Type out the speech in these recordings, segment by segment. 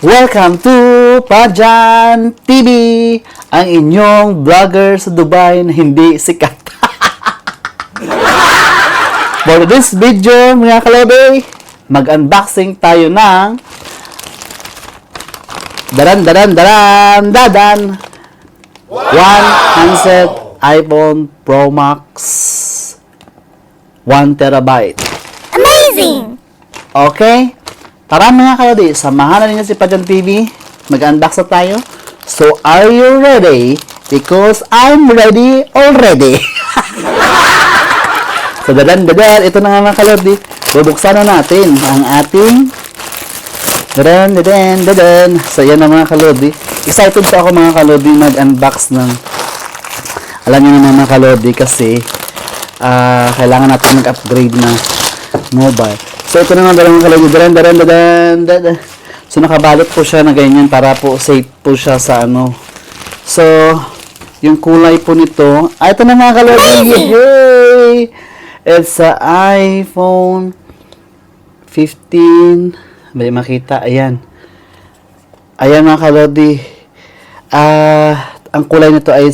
Welcome to Pajan TV, ang inyong vlogger sa Dubai na hindi sikat. For this video, mga kalobe, mag-unboxing tayo ng dadan one handset iPhone Pro Max 1TB. Amazing! Okay? Tara mga kalodi, samahan na ninyo si Pajan TV. Mag-unbox na tayo. So, are you ready? Because I'm ready already. So, dadan. Ito na nga mga kalodi. Bubuksan na natin ang ating dadan. So, yan na mga kalodi. Excited pa ako mga kalodi mag-unbox ng alam nyo naman mga kalodi kasi kailangan natin mag-upgrade na mobile. So, ito naman dalawang kalodi. Dadan. So, nakabalot po siya na ganyan para po safe po siya sa ano. So, yung kulay po nito. Ito na mga kalodi. Yay! It's a iPhone 15. May makita. Ayan. Ayan mga kalodi. Ang kulay nito ay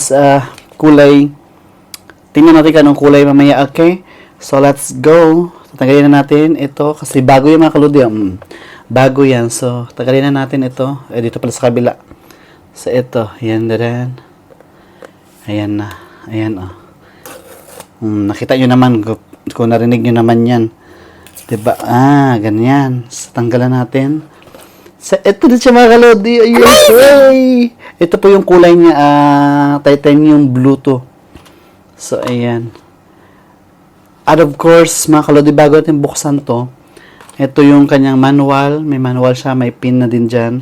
kulay. Tingnan natin kanong kulay mamaya. Okay? So, let's go. Tanggalin na natin ito kasi bago yung mga kalodi. Bago yan. So, tanggalin na natin ito. Dito pala sa kabila. So, ito. Yan na rin. Ayan na. Ayan o. Nakita nyo naman. Kung narinig nyo naman yan. Diba? Ganyan. So, tanggalan natin. So, ito din siya mga kalodi. Ayun. Hey! Ito po yung kulay niya. Titanium blue to. So, ayan. At of course, mga kalodi, bago natin buksan to, ito yung kanyang manual. May manual siya, may pin na din dyan.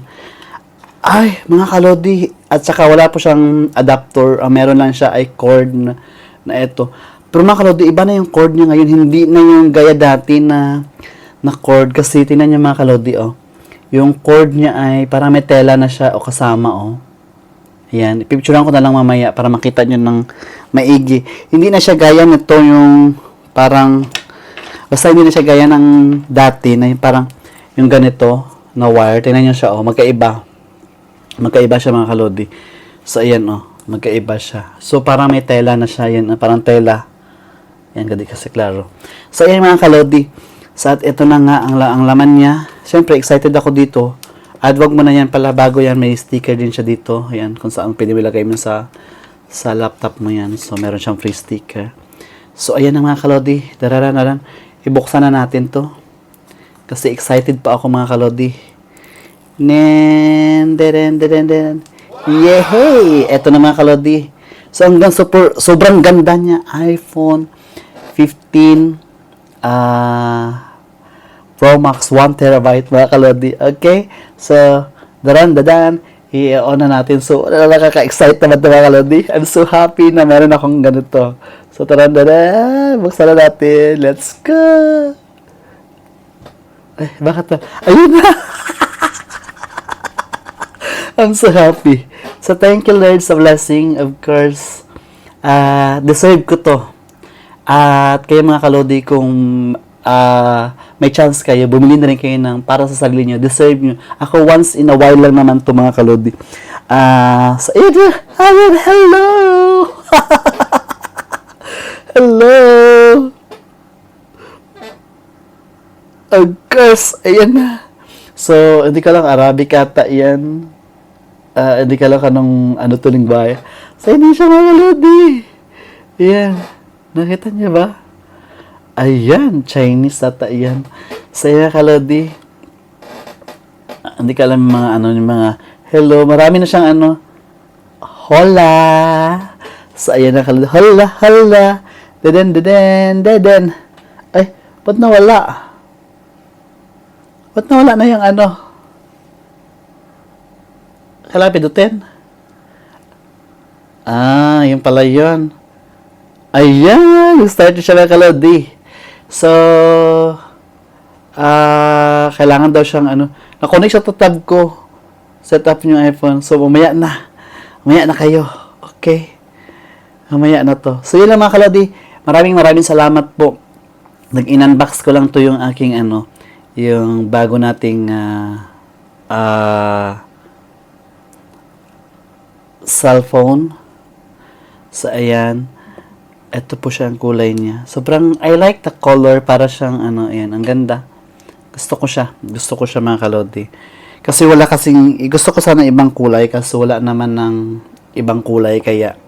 Ay, mga kalodi. At saka wala po siyang adapter. Meron lang siya ay cord na ito. Pero mga kalodi, iba na yung cord niya ngayon. Hindi na yung gaya dati na cord. Kasi tingnan niyo mga kalodi, oh. Yung cord niya ay parang may tela na siya o kasama, oh. Ayan. Ipipicturean ko na lang mamaya para makita nyo ng maigi. Hindi na siya gaya nito yung parang, basta hindi na siya gaya ng dati na yung parang yung ganito na wire. Tingnan nyo siya, oh, magkaiba. Magkaiba siya mga kalodi. So, ayan, oh, magkaiba siya. So, parang may tela na siya, yan, parang tela. Yan, gadi kasi klaro. So, ayan mga kalodi. So, at ito na nga ang laman niya. Siyempre, excited ako dito. At wag mo na yan pala, bago yan, may sticker din siya dito. Ayan, kung saan pwede mo ilagay mo sa laptop mo yan. So, meron siyang free sticker. So, ayan na mga kalodi. Dararan. Ibuksan na natin to. Kasi excited pa ako mga kalodi. Deren. Yehey! Eto na mga kalodi. So, hanggang sobrang ganda niya. iPhone 15 Pro Max 1TB mga kalodi. Okay? So, dadan. I-on na natin. So, nakaka-excite naman ito mga kalodi. I'm so happy na meron akong ganito. So, tara. Buksan na natin. Let's go! Ay, bakit na? Ayun na! I'm so happy. So, thank you Lord sa blessing. Of course, deserve ko to. At kayo mga kalodi, kung may chance kayo, bumili na rin kayo ng para sa sarili nyo. Deserve nyo. Ako once in a while lang naman to mga kalodi. So, ayun, hello! Hello! Of course, ayan na. So, hindi ka lang Arabic ata yan. Hindi ka lang kanong ano tuling ba? So, hindi siya mga kalodi. Ayan. Nakita niya ba? Ayan, Chinese ata yan. So, ayan kalodi. Hindi ka alam mga ano, yung mga hello. Marami na siyang ano. Hola! So, ayan na kalodi. Hola! Dadan. Ay, ba't nawala? Ba't nawala na yung ano? Kailangan pindutin? Yung pala yun. Ayan! Start siya na kalodi. So, kailangan daw siyang ano. Nakonect siya sa tab ko. Set up yung iPhone. So, mamaya na. Mamaya na kayo. Okay? Mamaya na to. So, yun lang mga kalodi. Maraming salamat po. Nag-in-unbox ko lang to yung aking ano, yung bago nating cellphone. So, ayan. Ito po siya ang kulay niya. Sobrang, I like the color. Para siyang, ayan, ang ganda. Gusto ko siya. Gusto ko siya, mga kalodi. Kasi wala kasing, gusto ko sana ibang kulay. Kasi wala naman ng ibang kulay. Kaya,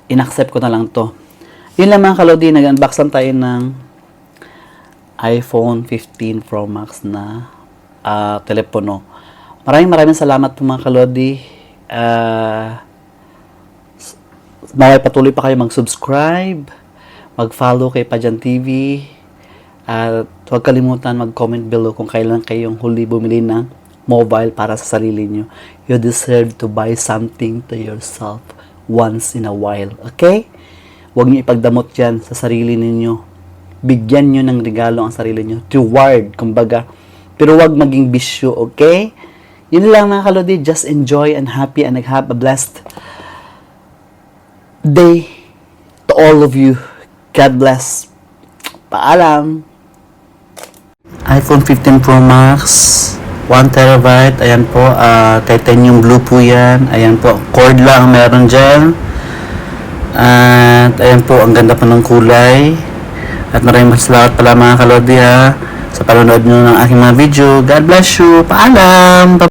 inaccept ko na lang to. Yun lang, mga kalodi. Nag-unbox lang tayo ng iPhone 15 Pro Max na telepono. Maraming salamat po, mga kalodi. Patuloy pa kayo mag-subscribe, mag-follow kay Pajan TV, at huwag kalimutan mag-comment below kung kailan kayong huli bumili ng mobile para sa sarili nyo. You deserve to buy something to yourself once in a while, okay? Huwag nyo ipagdamot yan sa sarili ninyo. Bigyan nyo ng regalo ang sarili nyo. Reward, kumbaga. Pero huwag maging bisyo, okay? Yun lang, mga kalodi. Just enjoy and happy and have a blessed day to all of you. God bless. Paalam. iPhone 15 Pro Max 1 terabyte. Ayan po, titanium blue po yan. Ayan po, cord lang meron dyan. At ayan po, ang ganda po ng kulay. At maraming salamat pala, mga kalodi, sa panonood nyo ng aking mga video. God bless you. Paalam.